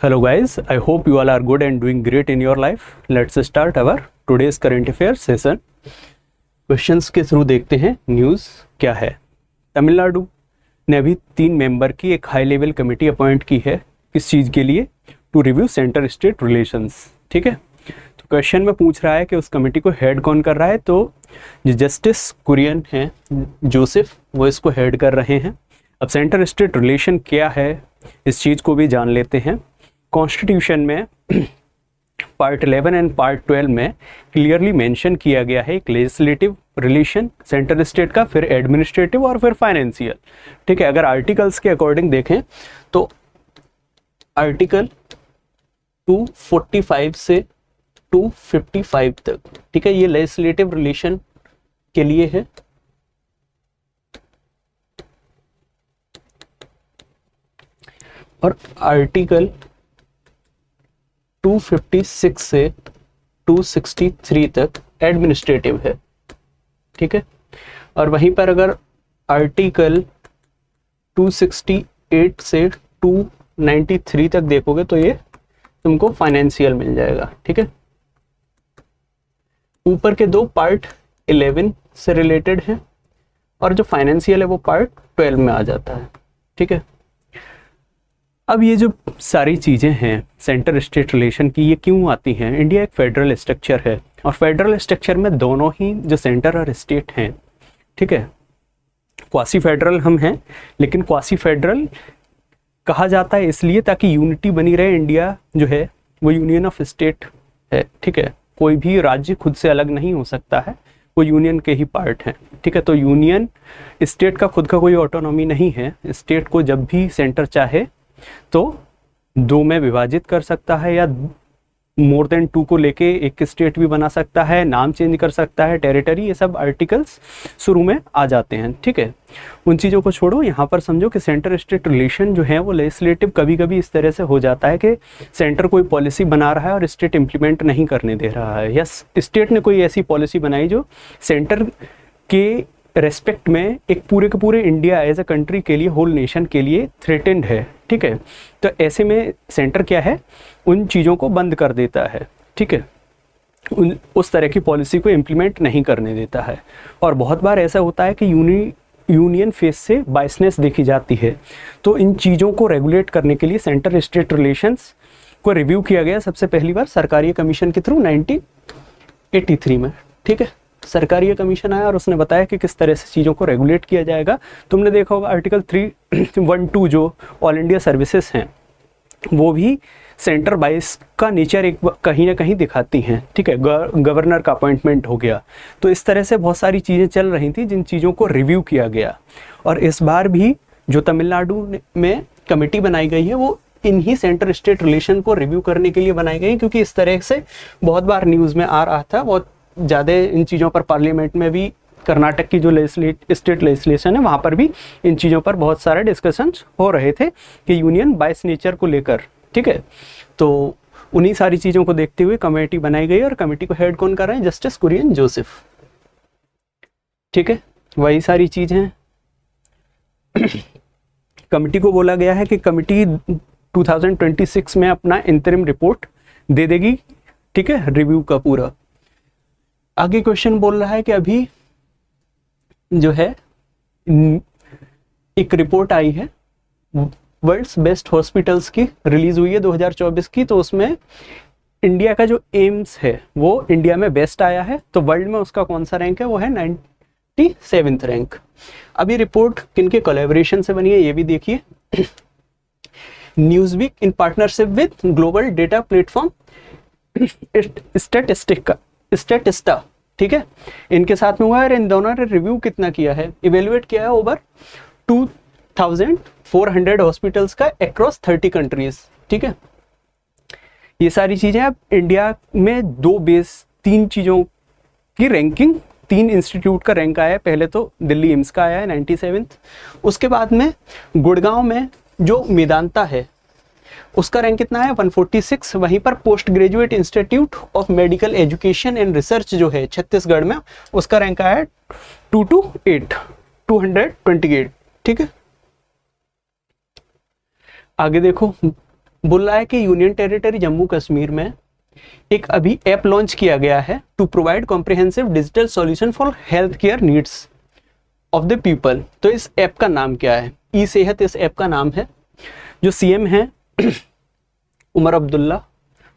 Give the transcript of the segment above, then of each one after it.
Hello guys, I hope you all are good and doing great in your life. Let's start our today's current affairs session. Questions के through देखते हैं news क्या है। तमिलनाडु ने अभी 3 member की एक हाई लेवल कमेटी अपॉइंट की है। किस चीज़ के लिए? To review centre state relations. ठीक है, तो क्वेश्चन में पूछ रहा है कि उस कमेटी को हेड कौन कर रहा है। तो जो जस्टिस कुरियन हैं जोसेफ, वो इसको हेड कर रहे हैं। अब सेंटर स्टेट रिलेशन क्या है, इस चीज़ को भी जान लेते हैं। कॉन्स्टिट्यूशन में पार्ट 11 एंड पार्ट 12 में क्लियरली मेंशन किया गया है एक लेजिस्लेटिव रिलेशन सेंट्रल स्टेट का, फिर एडमिनिस्ट्रेटिव और फिर फाइनेंशियल। ठीक है, अगर आर्टिकल्स के अकॉर्डिंग देखें तो आर्टिकल 245 से 255 तक, ठीक है, ये लेजिस्लेटिव रिलेशन के लिए है। और आर्टिकल 256 से 263 तक एडमिनिस्ट्रेटिव है। ठीक है, और वहीं पर अगर आर्टिकल 268 से 293 तक देखोगे तो ये तुमको फाइनेंशियल मिल जाएगा। ठीक है, ऊपर के 2 पार्ट 11 से रिलेटेड हैं और जो फाइनेंशियल है वो पार्ट 12 में आ जाता है। ठीक है, अब ये जो सारी चीज़ें हैं सेंटर स्टेट रिलेशन की, ये क्यों आती हैं? इंडिया एक फेडरल स्ट्रक्चर है और फेडरल स्ट्रक्चर में दोनों ही जो सेंटर और स्टेट हैं, ठीक है, क्वासी फेडरल हम हैं, लेकिन क्वासी फेडरल कहा जाता है इसलिए ताकि यूनिटी बनी रहे। इंडिया जो है वो यूनियन ऑफ स्टेट है। ठीक है, कोई भी राज्य खुद से अलग नहीं हो सकता है, वो यूनियन के ही पार्ट हैं। ठीक है, तो यूनियन स्टेट का खुद का कोई ऑटोनॉमी नहीं है। स्टेट को जब भी सेंटर चाहे तो 2 में विभाजित कर सकता है या मोर देन 2 को लेके एक स्टेट भी बना सकता है, नाम चेंज कर सकता है, टेरिटरी, ये सब आर्टिकल्स शुरू में आ जाते हैं। ठीक है, उन चीज़ों को छोड़ो, यहाँ पर समझो कि सेंटर स्टेट रिलेशन जो है वो लेजिस्लेटिव कभी कभी इस तरह से हो जाता है कि सेंटर कोई पॉलिसी बना रहा है और स्टेट इम्प्लीमेंट नहीं करने दे रहा है, या स्टेट ने कोई ऐसी पॉलिसी बनाई जो सेंटर के रेस्पेक्ट में एक पूरे के पूरे इंडिया एज अ कंट्री के लिए, होल नेशन के लिए थ्रेटेंड है। ठीक है, तो ऐसे में सेंटर क्या है, उन चीज़ों को बंद कर देता है। ठीक है, उस तरह की पॉलिसी को इम्प्लीमेंट नहीं करने देता है। और बहुत बार ऐसा होता है कि यूनियन फेस से बायसनेस देखी जाती है। तो इन चीज़ों को रेगुलेट करने के लिए सेंटर स्टेट रिलेशंस को रिव्यू किया गया सबसे पहली बार सरकारी कमीशन के थ्रू 1983 में। ठीक है, सरकारी कमीशन आया और उसने बताया कि किस तरह से चीज़ों को रेगुलेट किया जाएगा। तुमने देखा होगा आर्टिकल 312 जो ऑल इंडिया सर्विसेज हैं, वो भी सेंटर बाइस का नेचर एक कहीं ना कहीं दिखाती हैं। ठीक है, गवर्नर का अपॉइंटमेंट हो गया। तो इस तरह से बहुत सारी चीज़ें चल रही थी जिन चीज़ों को रिव्यू किया गया। और इस बार भी जो तमिलनाडु में कमेटी बनाई गई है वो इन्हीं सेंटर स्टेट रिलेशन को रिव्यू करने के लिए बनाई गई, क्योंकि इस तरह से बहुत बार न्यूज़ में आ रहा था, बहुत ज़्यादा इन चीज़ों पर पार्लियामेंट में भी, कर्नाटक की जो स्टेट लेजिस्लेशन है वहाँ पर भी इन चीज़ों पर बहुत सारे डिस्कशंस हो रहे थे कि यूनियन बाइस नेचर को लेकर। ठीक है, तो उन्हीं सारी चीज़ों को देखते हुए कमेटी बनाई गई और कमेटी को हेड कौन कर रहे हैं? जस्टिस कुरियन जोसेफ। ठीक है, वही सारी चीज़ हैं। कमेटी को बोला गया है कि कमेटी 2026 में अपना इंटरिम रिपोर्ट दे देगी। ठीक है, रिव्यू का पूरा। आगे क्वेश्चन बोल रहा है कि अभी जो है एक रिपोर्ट आई है वर्ल्ड्स बेस्ट हॉस्पिटल्स की, रिलीज हुई है 2024 की। तो उसमें इंडिया का जो एम्स है वो इंडिया में बेस्ट आया है। तो वर्ल्ड में उसका कौन सा रैंक है? वो है 97th रैंक। अब ये रिपोर्ट किनके कोलैबोरेशन से बनी है ये भी देखिए। Newsweek in partnership with global data platform Statista. ठीक है, इनके साथ में हुआ है। इन दोनों ने रिव्यू कितना किया है, इवेल्युएट किया है ओवर 2400 हॉस्पिटल्स का अक्रॉस 30 कंट्रीज। ठीक है, ये सारी चीजें। अब इंडिया में 3 चीजों की रैंकिंग, 3 इंस्टीट्यूट का रैंक आया है। पहले तो दिल्ली एम्स का आया है 97th। उसके बाद में गुड़गांव में जो मेदांता है उसका रैंक कितना है? 146। वहीं पर post graduate institute of medical education and research जो है छत्तीसगढ़ में, उसका रैंक आया है 228। ठीक है, आगे देखो बोल रहा है कि यूनियन टेरिटरी जम्मू कश्मीर में एक अभी ऐप लॉन्च किया गया है to provide comprehensive digital solution for health care needs of the people. तो इस ऐप का नाम क्या है? ई सेहत इस ऐप का नाम है। जो सीएम है उमर अब्दुल्ला,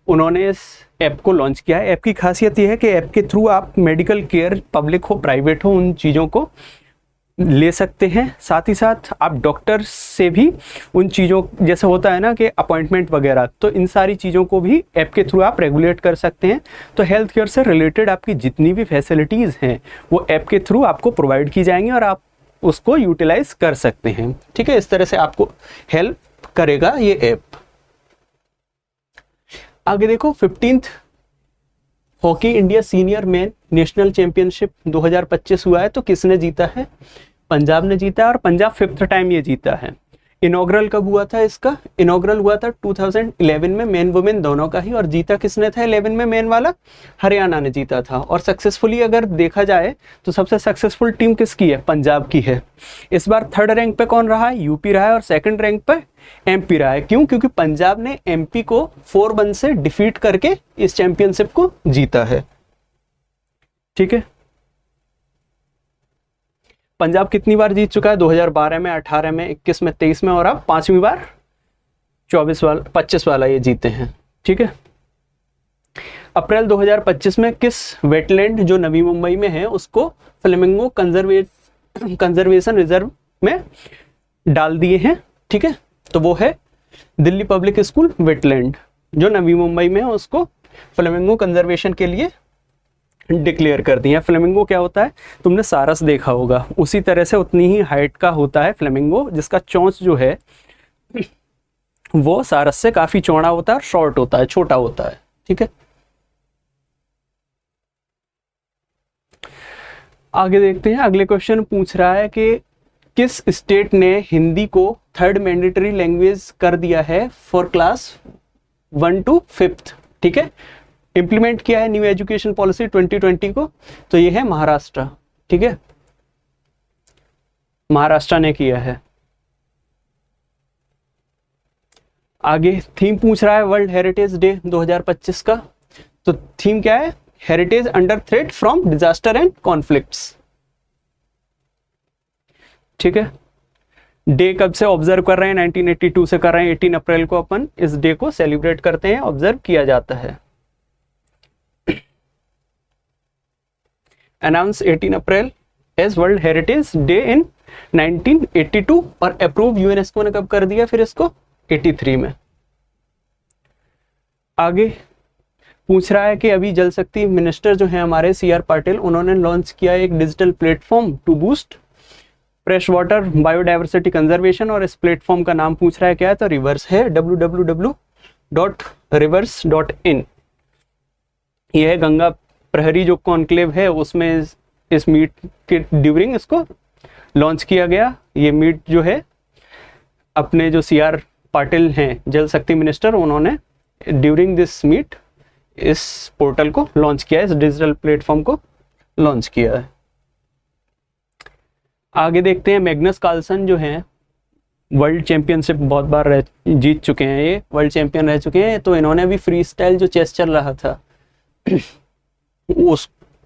उन्होंने इस ऐप को लॉन्च किया है। ऐप की खासियत यह है कि ऐप के थ्रू आप मेडिकल केयर, पब्लिक हो प्राइवेट हो, उन चीज़ों को ले सकते हैं। साथ ही साथ आप डॉक्टर से भी उन चीज़ों, जैसे होता है ना कि अपॉइंटमेंट वगैरह, तो इन सारी चीज़ों को भी ऐप के थ्रू आप रेगुलेट कर सकते हैं। तो हेल्थ केयर से रिलेटेड आपकी जितनी भी फैसिलिटीज़ हैं वो ऐप के थ्रू आपको प्रोवाइड की जाएंगी और आप उसको यूटिलाइज कर सकते हैं। ठीक है, इस तरह से आपको हेल्प करेगा ये ऐप। आगे देखो, 15th hockey India senior man national championship 2025 हुआ है। तो किसने जीता है? पंजाब ने जीता है, और पंजाब 5th टाइम ये जीता है। इनॉग्रल कब हुआ था इसका? इनॉग्रल हुआ था 2011 में, मेन वुमेन दोनों का ही। और जीता किसने था 11 में मेन वाला? हरियाणा ने जीता था। और सक्सेसफुली अगर देखा जाए तो सबसे सक्सेसफुल टीम किसकी है? पंजाब की है। इस बार 3rd रैंक पे कौन रहा है? यूपी रहा है। और 2nd रैंक पे एमपी रहा है। क्यों? क्योंकि पंजाब ने एमपी को 4-1 से डिफीट करके इस चैंपियनशिप को जीता है। ठीक है, पंजाब कितनी बार जीत चुका है? 2012 में, 18 में, 21 में, 23 में, और अब 5वीं बार 25 वाला ये जीते हैं। ठीक है, अप्रैल 2025 में किस वेटलैंड जो नवी मुंबई में है उसको फ्लेमिंगो कंजर्वेशन रिजर्व में डाल दिए हैं। ठीक है, तो वो है दिल्ली पब्लिक स्कूल वेटलैंड जो नवी मुंबई में है, उसको फ्लेमिंगो कंजर्वेशन के लिए डिक्लेयर कर दिया। फ्लेमिंगो क्या होता है? तुमने सारस देखा होगा, उसी तरह से उतनी ही हाइट का होता है फ्लेमिंगो, जिसका चोंच जो है वो सारस से काफी चौड़ा होता है, शॉर्ट होता है, छोटा होता है। ठीक है, आगे देखते हैं। अगले क्वेश्चन पूछ रहा है कि किस स्टेट ने हिंदी को 3rd मैंडेटरी लैंग्वेज कर दिया है फॉर क्लास 1 to 5th। ठीक है, इंप्लीमेंट किया है न्यू एजुकेशन पॉलिसी 2020 को। तो ये है महाराष्ट्र। ठीक है, महाराष्ट्र ने किया है। आगे थीम पूछ रहा है वर्ल्ड हेरिटेज डे 2025 का। तो थीम क्या है? Heritage under threat from disaster and conflicts. ठीक है, डे कब से ऑब्जर्व कर रहे हैं? 1982 से कर रहे हैं। 18 अप्रैल को अपन इस डे को सेलिब्रेट करते हैं, ऑब्जर्व किया जाता है। Announce 18 April as World Heritage Day in 1982 और अप्रूव यूनेस्को ने कब कर दिया फिर इसको? 83 में। आगे पूछ रहा है कि अभी जल शक्ति मिनिस्टर जो है हमारे CR पाटिल, उन्होंने लॉन्च किया एक digital platform to boost fresh water biodiversity conservation. और इस प्लेटफॉर्म का नाम पूछ रहा है क्या है? तो रिवर्स है, www.rivers.in। यह है गंगा प्रहरी जो कॉन्क्लेव है उसमें इस मीट के ड्यूरिंग इसको लॉन्च किया गया। ये मीट जो है अपने जो CR पाटिल हैं जल शक्ति मिनिस्टर, उन्होंने ड्यूरिंग दिस मीट इस पोर्टल को लॉन्च किया है, इस डिजिटल प्लेटफॉर्म को लॉन्च किया है। आगे देखते हैं, मैग्नस कार्लसन जो हैं वर्ल्ड चैंपियनशिप बहुत बार जीत चुके हैं, ये वर्ल्ड चैंपियन रह चुके हैं। तो इन्होंने भी फ्री स्टाइल जो चेस चल रहा था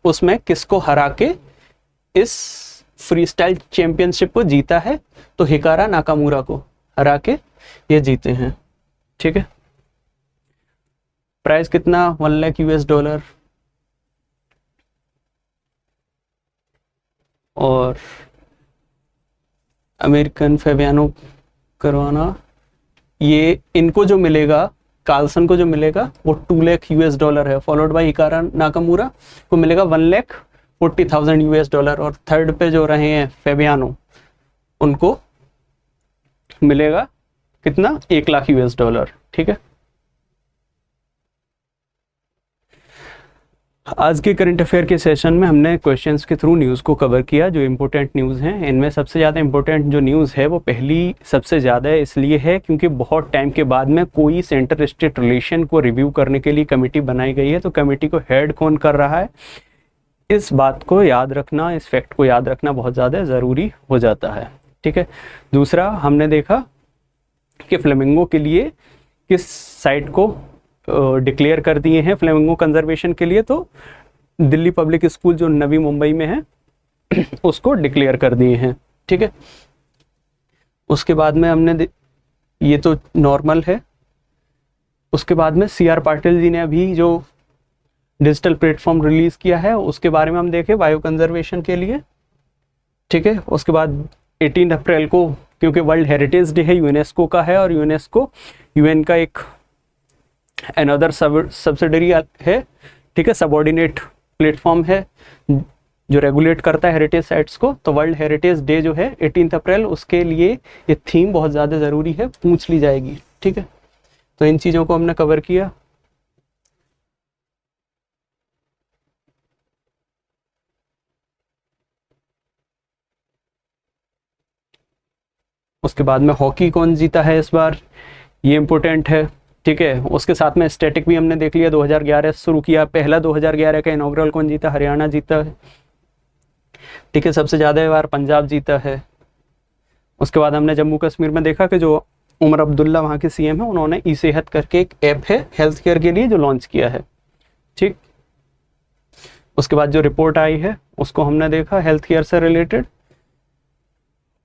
उसमें किसको हरा के इस फ्री स्टाइल चैंपियनशिप को जीता है? तो हिकारा नाकामुरा को हरा के ये जीते हैं। ठीक है, प्राइस कितना? $1,00,000 और अमेरिकन फेबियानो करवाना, ये इनको जो मिलेगा, कार्लसन को जो मिलेगा वो $2,00,000 है। फॉलोड बाय हिकारा नाकामुरा को मिलेगा $1,40,000 और थर्ड पे जो रहे हैं फेबियानो, उनको मिलेगा कितना? $1,00,000। ठीक है, आज के करंट अफेयर के सेशन में हमने क्वेश्चंस के थ्रू न्यूज़ को कवर किया जो इम्पोर्टेंट न्यूज़ हैं। इनमें सबसे ज़्यादा इम्पोर्टेंट जो न्यूज़ है वो पहली सबसे ज़्यादा इसलिए है क्योंकि बहुत टाइम के बाद में कोई सेंटर स्टेट रिलेशन को रिव्यू करने के लिए कमेटी बनाई गई है। तो कमेटी को हेड कौन कर रहा है, इस बात को याद रखना, इस फैक्ट को याद रखना बहुत ज़्यादा ज़रूरी हो जाता है। ठीक है, दूसरा हमने देखा कि फ्लेमिंगो के लिए किस साइट को डिक्लेयर कर दिए हैं फ्लेमिंगो कंजर्वेशन के लिए, तो दिल्ली पब्लिक स्कूल जो नवी मुंबई में है उसको डिक्लेयर कर दिए हैं। ठीक है, उसके बाद में हमने ये तो नॉर्मल है। उसके बाद में CR पाटिल जी ने अभी जो डिजिटल प्लेटफॉर्म रिलीज किया है उसके बारे में हम देखें बायो कंजर्वेशन के लिए। ठीक है, उसके बाद 18 अप्रैल को, क्योंकि वर्ल्ड हेरिटेज डे है, यूनेस्को का है, और यूनेस्को यूएन का एक अनदर सब्सिडरी है। ठीक है, सबऑर्डिनेट प्लेटफॉर्म है जो रेगुलेट करता है हेरिटेज साइट्स को। तो वर्ल्ड हेरिटेज डे जो है 18 अप्रैल, उसके लिए ये थीम बहुत ज़्यादा ज़रूरी है, पूछ ली जाएगी। ठीक है, तो इन चीज़ों को हमने कवर किया। उसके बाद में हॉकी कौन जीता है इस बार, ये इम्पोर्टेंट है। ठीक है, उसके साथ में स्टैटिक भी हमने देख लिया, 2011 शुरू किया। पहला 2011 का इनॉग्रल कौन जीता, हरियाणा जीता है। ठीक है, सबसे ज़्यादा बार पंजाब जीता है। उसके बाद हमने जम्मू कश्मीर में देखा कि जो उमर अब्दुल्ला वहाँ के CM है, उन्होंने ई-सेहत करके एक ऐप है हेल्थ केयर के लिए जो लॉन्च किया है। ठीक, उसके बाद जो रिपोर्ट आई है उसको हमने देखा हेल्थ केयर से रिलेटेड,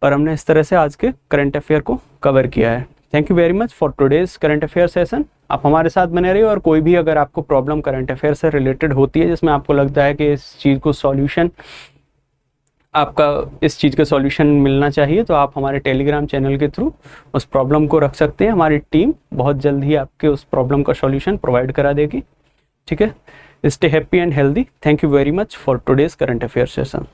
और हमने इस तरह से आज के करंट अफेयर को कवर किया है। Thank you very much for today's current affair session. आप हमारे साथ बने रहिए, और कोई भी अगर आपको प्रॉब्लम करंट अफेयर से रिलेटेड होती है जिसमें आपको लगता है कि इस चीज़ को सॉल्यूशन, आपका इस चीज़ का सॉल्यूशन मिलना चाहिए, तो आप हमारे टेलीग्राम चैनल के थ्रू उस प्रॉब्लम को रख सकते हैं। हमारी टीम बहुत जल्द ही आपके उस प्रॉब्लम का सॉल्यूशन प्रोवाइड करा देगी। ठीक है, stay happy and healthy. Thank you very much for today's current affair session.